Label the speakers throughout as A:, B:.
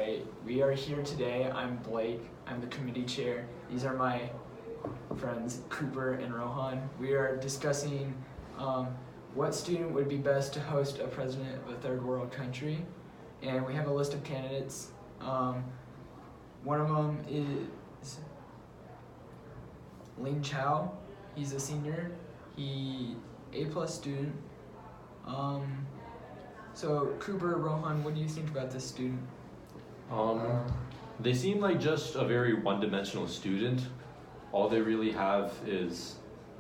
A: right, we are here today. I'm Blake. I'm the committee chair. These are my friends Cooper and Rohan. We are discussing what student would be best to host a president of a third world country, and we have a list of candidates. One of them is Ling Chao. He's a senior. He A+ student. So Cooper, Rohan, what do you think about this student?
B: They seem like just a very one-dimensional student. All they really have is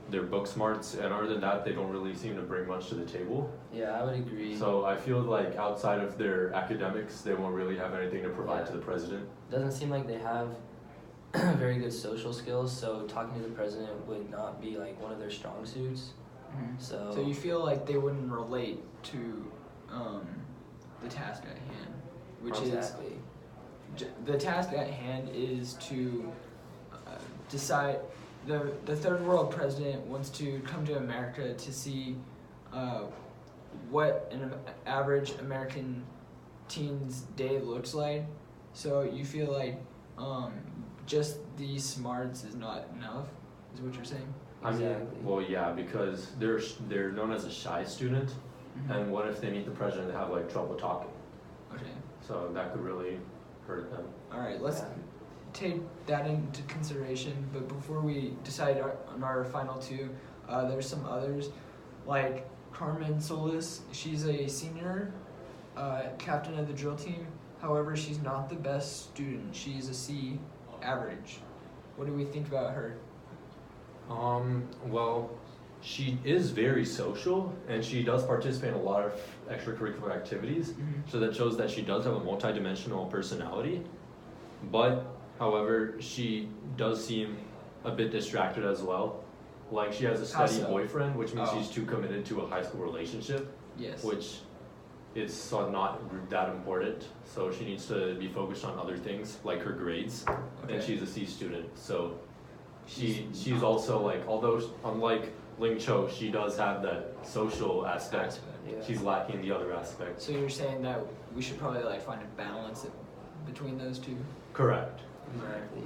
B: their book smarts, and other than that, they don't really seem to bring much to the table.
C: Yeah, I would agree.
B: So I feel like outside of their academics, they won't really have anything to provide to the president.
C: Doesn't seem like they have very good social skills, so talking to the president would not be like one of their strong suits.
A: Mm-hmm.
C: So
A: you feel like they wouldn't relate to the task at hand, which
C: exactly.
A: The task at hand is to decide. The third world president wants to come to America to see what an average American teen's day looks like. So you feel like just these smarts is not enough, is what you're saying?
C: Exactly.
B: Well, yeah, because they're known as a shy student,
A: Mm-hmm.
B: and what if they meet the president and have like trouble talking?
A: Okay.
B: So that could really hurt them.
A: All right. Let's take that into consideration. But before we decide on our final two, there's some others, like Carmen Solis. She's a senior, captain of the drill team. However, she's not the best student. She's a C average. What do we think about her?
B: Well, she is very social, and she does participate in a lot of extracurricular activities,
A: Mm-hmm.
B: so that shows that she does have a multidimensional personality. But, however, she does seem a bit distracted as well. Like, she has a
A: How
B: steady
A: so?
B: boyfriend, which means
A: Oh.
B: she's too committed to a high school relationship,
A: Yes.
B: which is not that important. So she needs to be focused on other things, like her grades,
A: Okay.
B: and she's a C student, so she's
A: not-
B: also like, although unlike Ling Cho, she does have that social aspect.
C: Yeah.
B: She's lacking the other aspect.
A: So you're saying that we should probably like find a balance between those two.
B: Correct.
C: Exactly.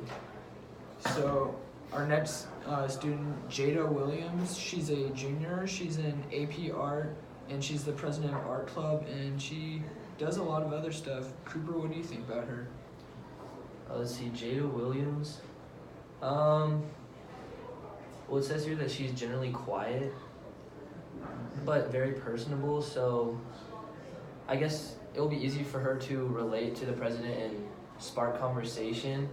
A: So our next student, Jada Williams, she's a junior. She's in AP Art, and she's the president of Art Club, and she does a lot of other stuff. Cooper, what do you think about her?
C: Let's see, Jada Williams. Well, it says here that she's generally quiet, but very personable. So I guess it will be easy for her to relate to the president and spark conversation.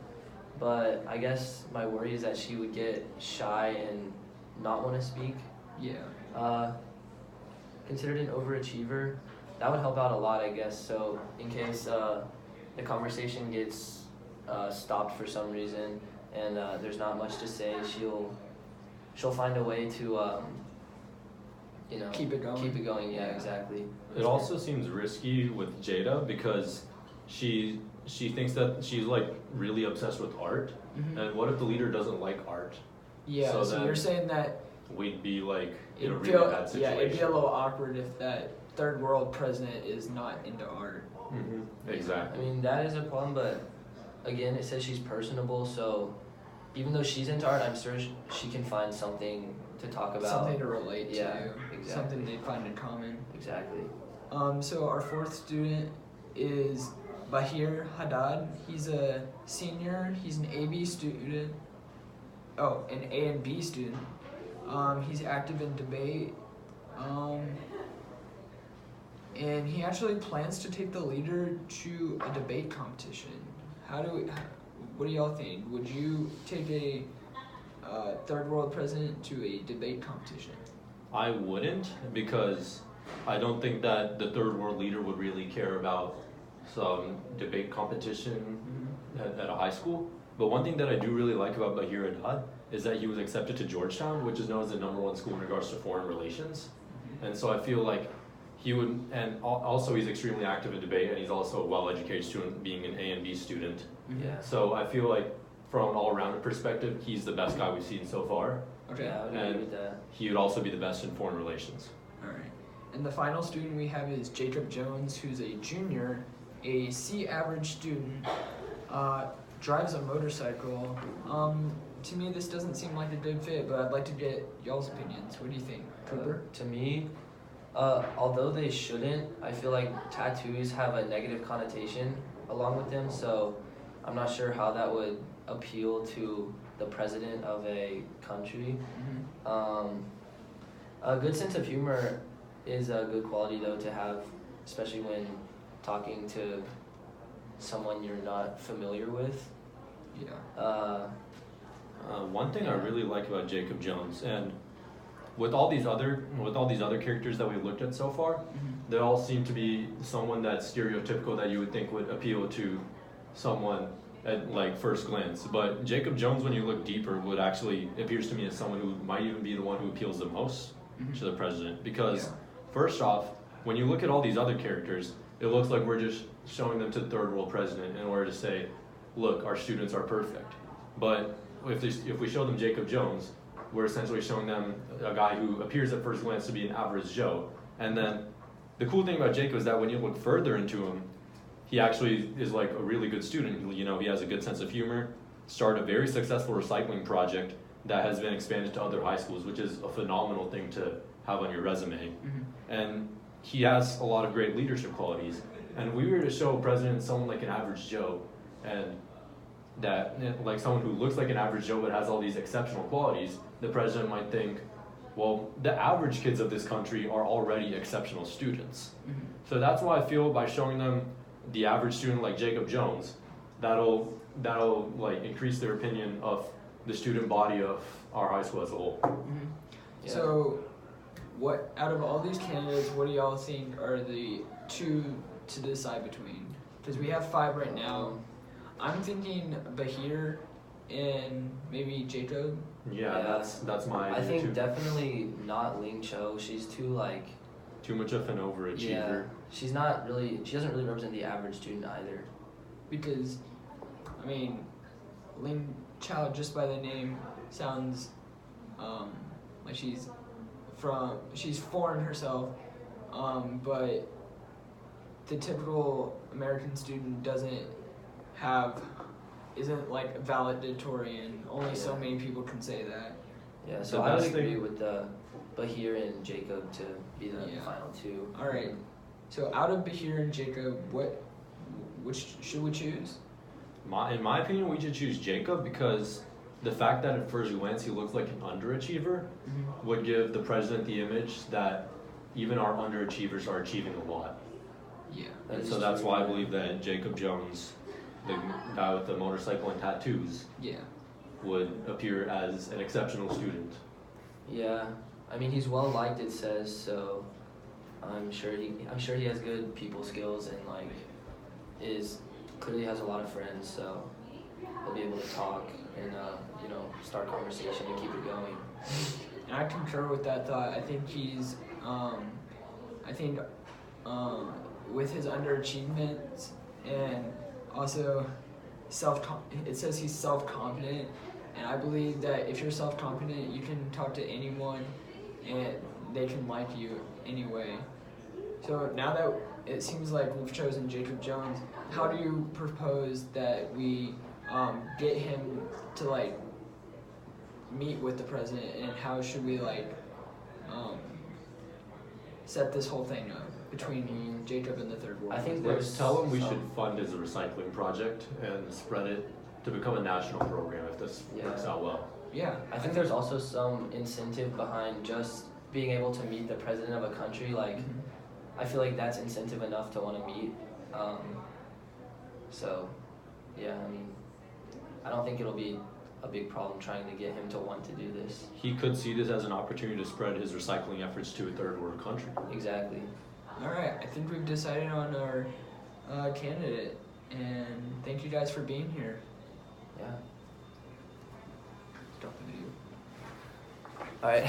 C: But I guess my worry is that she would get shy and not want to speak.
A: Yeah.
C: Considered an overachiever, that would help out a lot, I guess. So in case the conversation gets stopped for some reason and there's not much to say, she'll find a way to
A: Keep it going.
C: Keep it going. Yeah, exactly.
B: It also seems risky with Jada because she thinks that she's like really obsessed with art.
A: Mhm.
B: And what if the leader doesn't like art?
A: Yeah.
B: So
A: So
B: then
A: you're saying that
B: We'd be like in a
A: it'd
B: really
A: feel
B: bad situation.
A: it'd be a little awkward if that third world president is not into art.
B: Mm-hmm.
C: I
B: Exactly.
C: mean, that is a problem, but again, it says she's personable, so even though she's into art, I'm sure she can find something to talk about.
A: Something to relate
C: Yeah,
A: to.
C: exactly.
A: Something they find in common.
C: Exactly.
A: So our fourth student is Bahir Haddad. He's a senior. He's an AB student. Oh, an A and B student. He's active in debate. And he actually plans to take the leader to a debate competition. What do y'all think? Would you take a third world president to a debate competition?
B: I wouldn't, because I don't think that the third world leader would really care about some debate competition at a high school. But one thing that I do really like about Bahir Haddad is that he was accepted to Georgetown, which is known as the #1 school in regards to foreign relations. And so I feel like he would, and also he's extremely active in debate, and he's also a well-educated student, being an A and B student.
C: Yeah.
B: So I feel like from an all-rounded perspective, he's the best guy we've seen so far.
A: Okay.
C: Yeah, I would agree with that.
B: He would also be the best in foreign relations.
A: All right. And the final student we have is Jacob Jones, who's a junior, a C average student drives a motorcycle. To me, this doesn't seem like a good fit, but I'd like to get y'all's opinions. What do you think, Cooper?
C: To me, although they shouldn't, I feel like tattoos have a negative connotation along with them, so I'm not sure how that would appeal to the president of a country. A good sense of humor is a good quality though to have, especially when talking to someone you're not familiar with.
A: Yeah.
B: One thing I really like about Jacob Jones, and with all these other characters that we've looked at so far, they all seem to be someone that's stereotypical that you would think would appeal to someone at like first glance. But Jacob Jones, when you look deeper, would actually appears to me as someone who might even be the one who appeals the most to the president. Because first off, when you look at all these other characters, it looks like we're just showing them to the third world president in order to say, look, our students are perfect. But if we show them Jacob Jones, we're essentially showing them a guy who appears at first glance to be an average Joe. And then the cool thing about Jacob is that when you look further into him, he actually is like a really good student. You know, he has a good sense of humor, started a very successful recycling project that has been expanded to other high schools, which is a phenomenal thing to have on your resume. And he has a lot of great leadership qualities. And if we were to show a president someone like an average Joe, and that like someone who looks like an average Joe but has all these exceptional qualities, the president might think, well, the average kids of this country are already exceptional students. So that's why I feel by showing them the average student like Jacob Jones, that'll like increase their opinion of the student body of our high school as a whole.
A: So, what out of all these candidates, what do y'all think are the two to decide between? Because we have 5 right now. I'm thinking Bahir and maybe Jacob.
B: Yeah. That's my.
C: I think
B: too.
C: definitely not Ling Cho. She's too
B: Too much of an overachiever.
C: Yeah, she doesn't really represent the average student either.
A: Because, I mean, Ling Chao, just by the name, sounds like she's foreign herself, but the typical American student isn't like valedictorian. Only so many people can say that.
C: Yeah, so I would agree with Bahir and Jacob to be the final 2.
A: All right. So out of Bahir and Jacob, which should we choose?
B: In my opinion, we should choose Jacob because the fact that at first glance he looks like an underachiever would give the president the image that even our underachievers are achieving a lot.
A: Yeah.
B: And so that's why I believe that Jacob Jones, the guy with the motorcycle and tattoos, would appear as an exceptional student.
C: Yeah, I mean he's well liked, it says, so I'm sure he has good people skills and clearly has a lot of friends, so he'll be able to talk and start conversation and keep it going.
A: And I concur with that thought. I think he's with his underachievements and also it says he's self-confident, and I believe that if you're self-confident, you can talk to anyone and they can like you anyway. So now that it seems like we've chosen Jacob Jones, how do you propose that we get him to meet with the president, and how should we set this whole thing up between Jacob and the third world?
C: I think
B: Let's tell him we should fund his recycling project and spread it to become a national program if this works out well.
A: Yeah.
C: I think there's also some incentive behind just being able to meet the president of a country. I feel like that's incentive enough to want to meet. So, yeah, I mean, I don't think it'll be a big problem trying to get him to want to do this.
B: He could see this as an opportunity to spread his recycling efforts to a third world country.
C: Exactly.
A: All right, I think we've decided on our candidate, and thank you guys for being here.
C: Yeah.
A: Stop the video. All right.